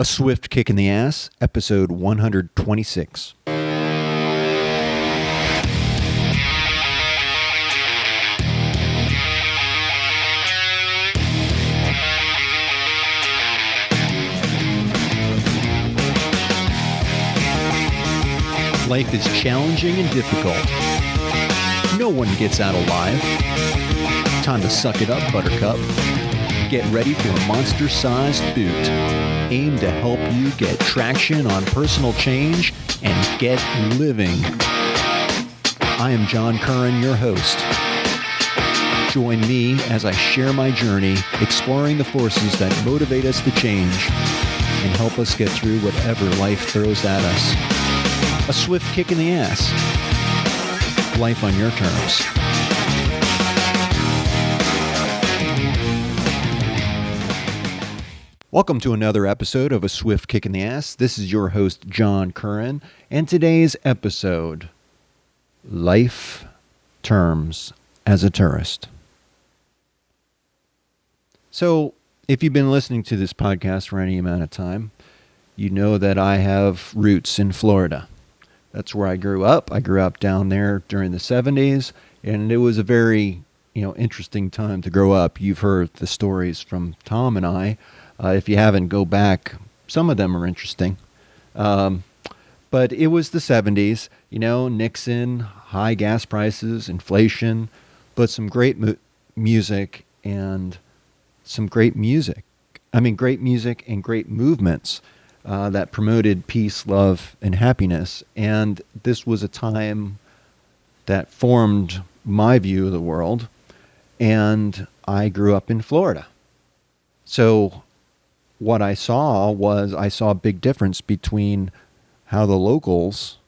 A Swift Kick in the Ass, episode 126. Life is challenging and difficult. No one gets out alive. Time to suck it up, Buttercup. Get ready for a monster-sized boot, aimed to help you get traction on personal change and get living. I am John Curran, your host. Join me as I share my journey, exploring the forces that motivate us to change and help us get through whatever life throws at us. A swift kick in the ass. Life on your terms. Welcome to another episode of A Swift Kick in the Ass. This is your host, John Curran, and today's episode, Life Terms as a Tourist. So, if you've been listening to this podcast for any amount of time, you know that I have roots in Florida. That's where I grew up. I grew up down there during the 70s, and it was a very, interesting time to grow up. You've heard the stories from Tom and I. If you haven't, go back. Some of them are interesting. But it was the 70s, Nixon, high gas prices, inflation, but some great music and great music and great movements that promoted peace, love, and happiness. And this was a time that formed my view of the world. And I grew up in Florida. So what I saw a big difference between how the locals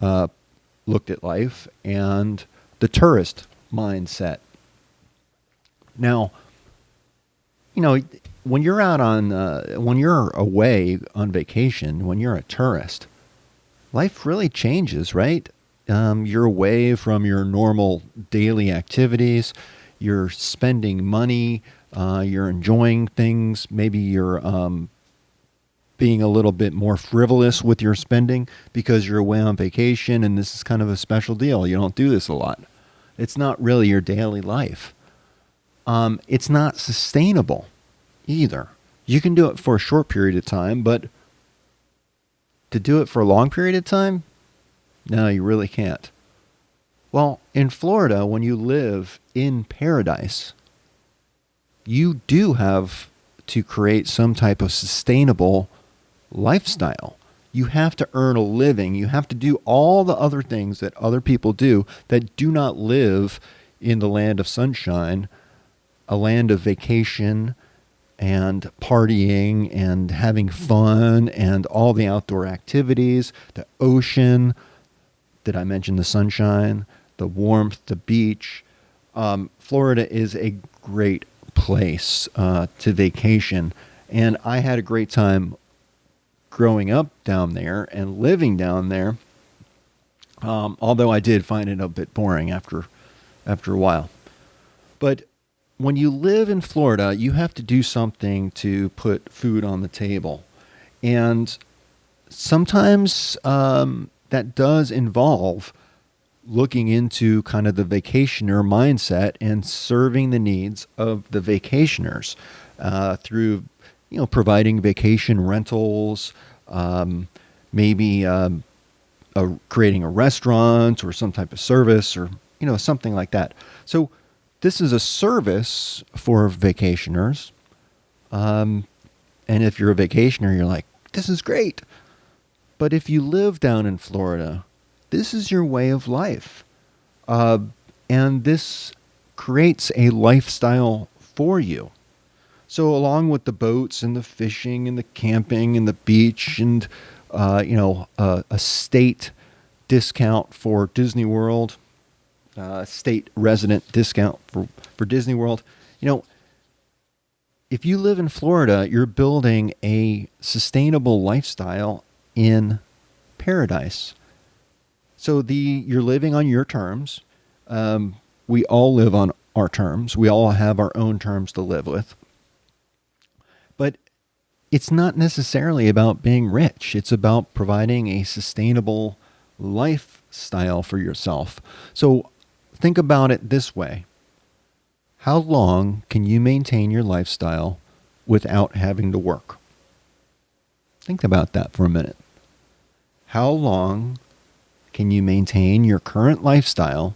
looked at life and the tourist mindset. Now, when you're when you're away on vacation, when you're a tourist, life really changes, right? You're away from your normal daily activities. You're spending money. You're enjoying things. Maybe you're being a little bit more frivolous with your spending because you're away on vacation and this is kind of a special deal. You don't do this a lot. It's not really your daily life. It's not sustainable either. You can do it for a short period of time, but to do it for a long period of time, no, you really can't. Well, in Florida, when you live in paradise, you do have to create some type of sustainable lifestyle. You have to earn a living. You have to do all the other things that other people do that do not live in the land of sunshine, a land of vacation and partying and having fun and all the outdoor activities, the ocean. Did I mention the sunshine, the warmth, the beach? Florida is a great place to vacation, and I had a great time growing up down there and living down there, although I did find it a bit boring after a while. But when you live in Florida, you have to do something to put food on the table, and sometimes that does involve looking into kind of the vacationer mindset and serving the needs of the vacationers through, providing vacation rentals, maybe creating a restaurant or some type of service or, something like that. So this is a service for vacationers. And if you're a vacationer, you're like, this is great. But if you live down in Florida, this is your way of life. And this creates a lifestyle for you. So along with the boats and the fishing and the camping and the beach and, a state discount for Disney World, state resident discount for Disney World, if you live in Florida, you're building a sustainable lifestyle in paradise. So you're living on your terms. We all live on our terms. We all have our own terms to live with. But it's not necessarily about being rich. It's about providing a sustainable lifestyle for yourself. So think about it this way. How long can you maintain your lifestyle without having to work? Think about that for a minute. How long can you maintain your current lifestyle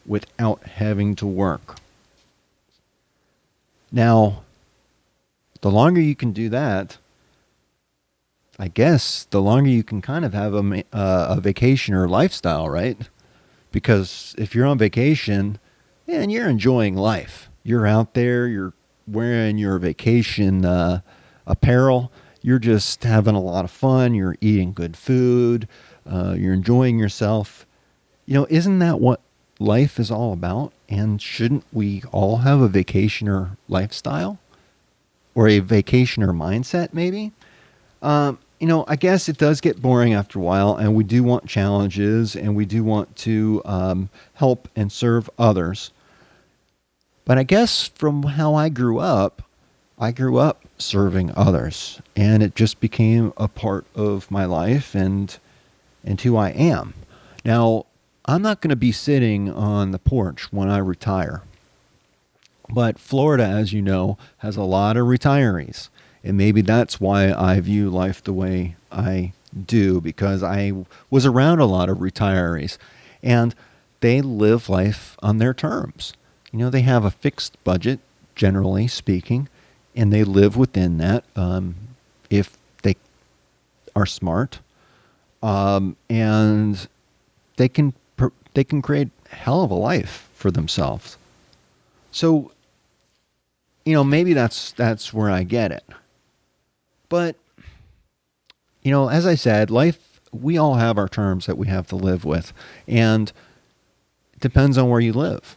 without having to work? Now, the longer you can do that, I guess the longer you can kind of have a vacation or lifestyle, right? Because if you're on vacation, and you're enjoying life. You're out there, you're wearing your vacation apparel, you're just having a lot of fun, you're eating good food, you're enjoying yourself. Isn't that what life is all about? And shouldn't we all have a vacationer lifestyle? Or a vacationer mindset, maybe? I guess it does get boring after a while, and we do want challenges, and we do want to help and serve others. But I guess from how I grew up serving others, and it just became a part of my life and who I am. Now, I'm not going to be sitting on the porch when I retire. But Florida, as you know, has a lot of retirees. And maybe that's why I view life the way I do, because I was around a lot of retirees. And they live life on their terms. They have a fixed budget, generally speaking, and they live within that if they are smart. And they can create a hell of a life for themselves. So, maybe that's where I get it. But, as I said, life, we all have our terms that we have to live with. And it depends on where you live.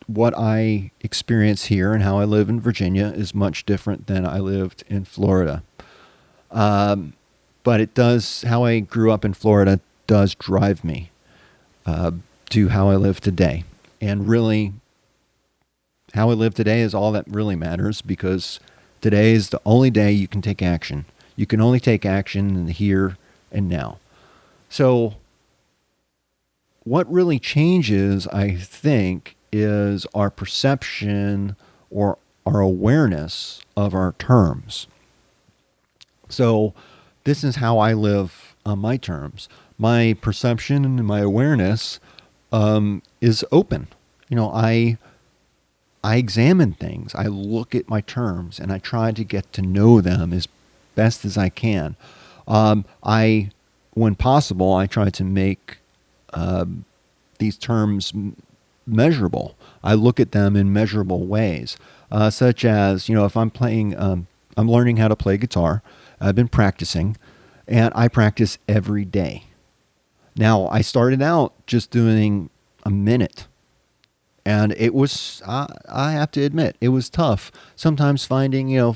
What I experience here and how I live in Virginia is much different than I lived in Florida. But how I grew up in Florida does drive me to how I live today. And really, how I live today is all that really matters, because today is the only day you can take action. You can only take action in the here and now. So what really changes, I think, is our perception or our awareness of our terms. So this is how I live on my terms. My perception and my awareness is open. I examine things. I look at my terms and I try to get to know them as best as I can. When possible, I try to make these terms measurable. I look at them in measurable ways, such as, if I'm playing, I'm learning how to play guitar. I've been practicing, and I practice every day. Now, I started out just doing a minute. And it was, I have to admit, it was tough. Sometimes finding, a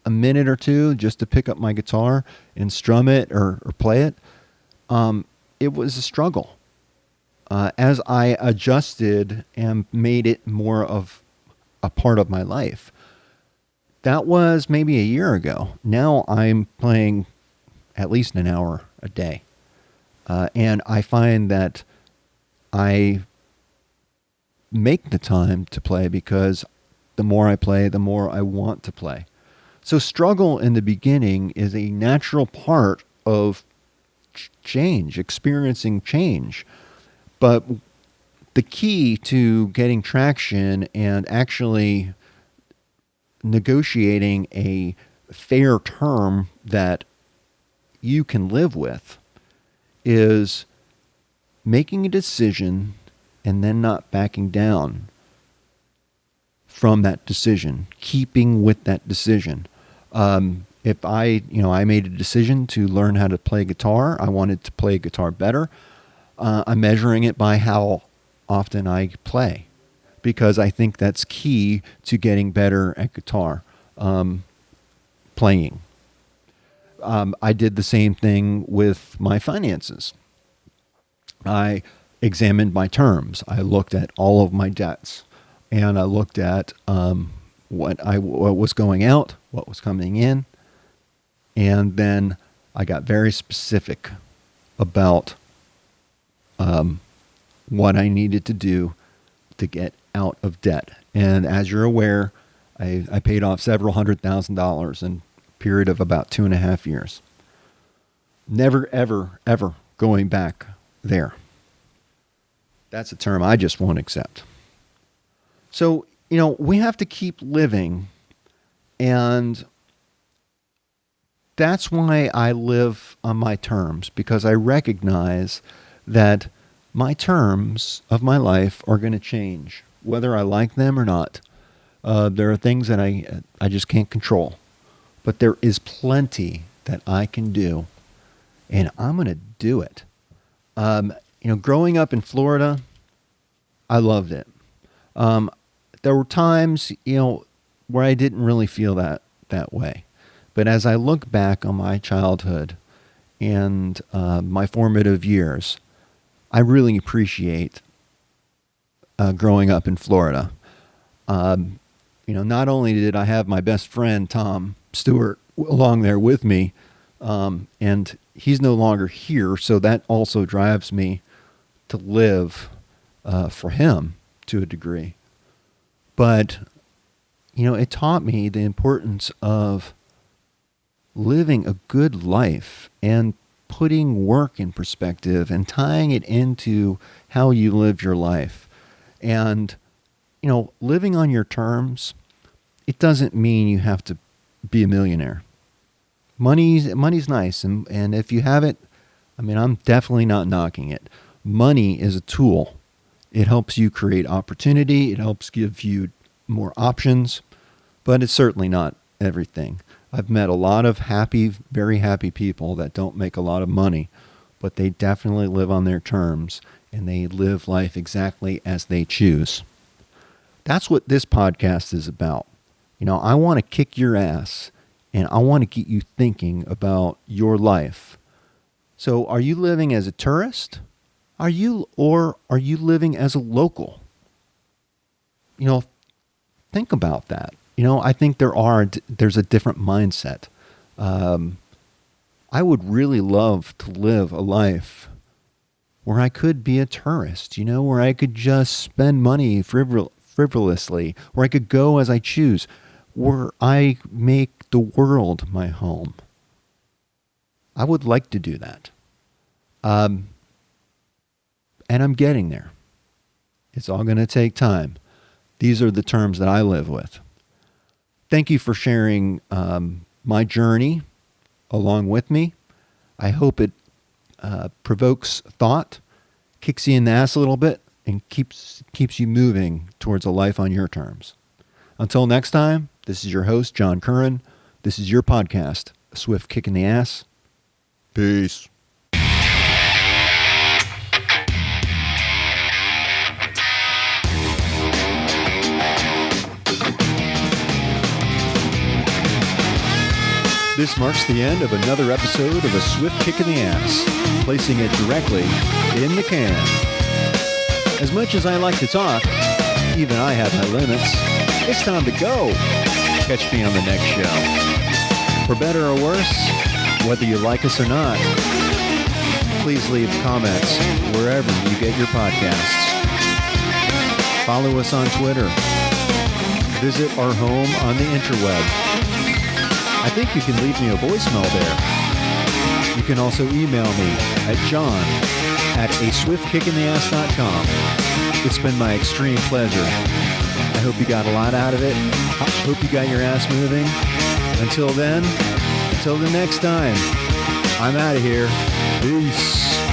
minute or two just to pick up my guitar and strum it or play it, it was a struggle. As I adjusted and made it more of a part of my life. That was maybe a year ago. Now I'm playing at least an hour a day. And I find that I make the time to play because the more I play, the more I want to play. So struggle in the beginning is a natural part of change, experiencing change. But the key to getting traction and actually negotiating a fair term that you can live with is making a decision and then not backing down from that decision, keeping with that decision. If I made a decision to learn how to play guitar, I wanted to play guitar better. I'm measuring it by how often I play, because I think that's key to getting better at guitar playing. I did the same thing with my finances. I examined my terms. I looked at all of my debts, and I looked at what was going out, what was coming in, and then I got very specific about what I needed to do to get out of debt. And as you're aware, I paid off several $100,000 in a period of about 2.5 years. Never, ever, ever going back there. That's a term I just won't accept. So, we have to keep living, and that's why I live on my terms, because I recognize that my terms of my life are going to change, whether I like them or not. There are things that I just can't control, but there is plenty that I can do, and I'm going to do it. Growing up in Florida, I loved it. There were times, where I didn't really feel that way. But as I look back on my childhood and my formative years, I really appreciate growing up in Florida. Not only did I have my best friend, Tom Stewart, along there with me, and he's no longer here, so that also drives me to live for him to a degree. But, it taught me the importance of living a good life and putting work in perspective and tying it into how you live your life. And, living on your terms, it doesn't mean you have to be a millionaire. Money's nice, and if you have it, I'm definitely not knocking it. Money is a tool. It helps you create opportunity. It helps give you more options, but it's certainly not everything. I've met a lot of very happy people that don't make a lot of money, but they definitely live on their terms, and they live life exactly as they choose. That's what this podcast is about. I want to kick your ass, and I want to get you thinking about your life. So are you living as a tourist? Are you living as a local? Think about that. I think there's a different mindset. I would really love to live a life where I could be a tourist, where I could just spend money frivolously, where I could go as I choose, where I make the world my home. I would like to do that. And I'm getting there. It's all going to take time. These are the terms that I live with. Thank you for sharing my journey along with me. I hope it provokes thought, kicks you in the ass a little bit, and keeps you moving towards a life on your terms. Until next time, this is your host, John Curran. This is your podcast, A Swift Kick in the Ass. Peace. This marks the end of another episode of A Swift Kick in the Ass, placing it directly in the can. As much as I like to talk, even I have my limits. It's time to go. Catch me on the next show. For better or worse, whether you like us or not, please leave comments wherever you get your podcasts. Follow us on Twitter. Visit our home on the interweb. I think you can leave me a voicemail there. You can also email me at john@aswiftkickintheass.com. It's been my extreme pleasure. I hope you got a lot out of it. I hope you got your ass moving. Until then, until the next time, I'm out of here. Peace.